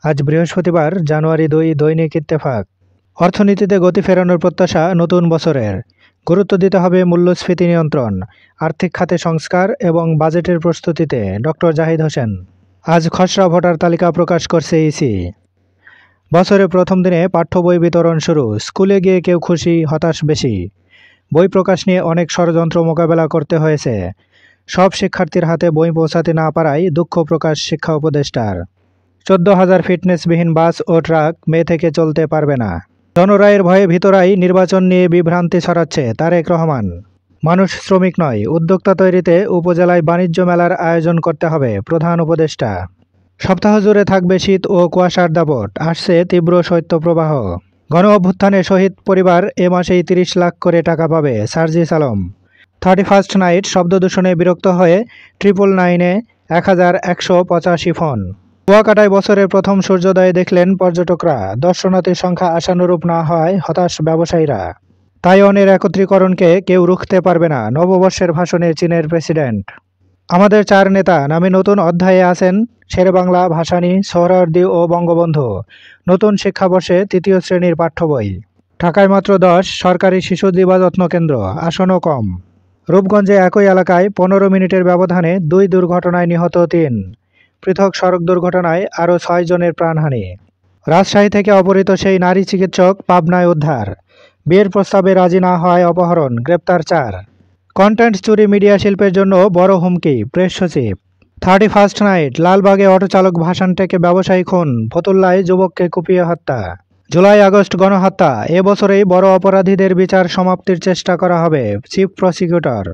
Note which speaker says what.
Speaker 1: আজ বৃহস্পতিবার জানুয়ারি ২ দৈনিক ইত্তেফাক। অর্থনীতিতে গতি ফেরানোর প্রত্যাশা নতুন বছরের। গুরুত্ব দিতে হবে মূল্যস্ফীতি নিয়ন্ত্রণ, আর্থিক খাতে সংস্কার এবং বাজেটের প্রস্তুতিতে ডক্টর জাহিদ হোসেন। আজ খসড়া ভোটার তালিকা প্রকাশ করছে ইসি। বছরের প্রথম দিনে পাঠ্য বই বিতরণ শুরু। স্কুলে গিয়ে কেউ খুশি, হতাশ বেশি। বই প্রকাশ নিয়ে অনেক ষড়যন্ত্র মোকাবেলা করতে হয়েছে। সব শিক্ষার্থীর হাতে বই পৌঁছাতে না পারায় দুঃখ প্রকাশ শিক্ষা উপদেষ্টার। ১৪,০০০ ফিটনেসবিহীন বাস ও ট্রাক মে থেকে চলতে পারবে না। জনরায়ের ভয়ে ভিতরাই নির্বাচন নিয়ে বিভ্রান্তি ছড়াচ্ছে তারেক রহমান। মানুষ শ্রমিক নয়, উদ্যোক্তা তৈরিতে উপজেলায় বাণিজ্য মেলার আয়োজন করতে হবে প্রধান উপদেষ্টা। সপ্তাহ জুড়ে থাকবে শীত ও কুয়াশার দাপট, আসছে তীব্র শৈত্যপ্রবাহ। গণ অভ্যুত্থানে শহীদ পরিবার এ মাসেই ৩০ লাখ করে টাকা পাবে, সার্জিস আলম। 31st নাইট শব্দদূষণে বিরক্ত হয়ে 999-এ ১,১৮৫ ফোন। কুয়াকাটায় বছরের প্রথম সূর্যোদয় দেখলেন পর্যটকরা। দর্শনার্থীর সংখ্যা আশানুরূপ না হওয়ায় হতাশ ব্যবসায়ীরা। তাইওয়ানের একত্রীকরণকে কেউ রুখতে পারবে না, নববর্ষের ভাষণে চীনের প্রেসিডেন্ট। আমাদের ৪ নেতা নামে নতুন অধ্যায়ে আছেন শেরেবাংলা, ভাসানী, সোহরাওয়ার্দী ও বঙ্গবন্ধু। নতুন শিক্ষাবর্ষে ৩য় শ্রেণীর পাঠ্য বই। ঢাকায় মাত্র ১০ সরকারি শিশু দিবাযত্ন কেন্দ্র, আসনও কম। রূপগঞ্জে একই এলাকায় ১৫ মিনিটের ব্যবধানে ২ দুর্ঘটনায় নিহত ৩। পৃথক সড়ক দুর্ঘটনায় আরও ৬ জনের প্রাণহানি। রাজশাহী থেকে অপহৃত সেই নারী চিকিৎসক পাবনায় উদ্ধার। বিয়ের প্রস্তাবে রাজি না হওয়ায় অপহরণ, গ্রেপ্তার ৪। কন্টেন্ট চুরি মিডিয়া শিল্পের জন্য বড় হুমকি, প্রেস সচিব। 31st নাইট লালবাগে অটোচালক ভাসান থেকে ব্যবসায়ী খুন, ফতুল্লায় যুবককে কুপিয়ে হত্যা। জুলাই আগস্ট গণহত্যা, এ বছরেই বড় অপরাধীদের বিচার সমাপ্তির চেষ্টা করা হবে, চিফ প্রসিকিউটর।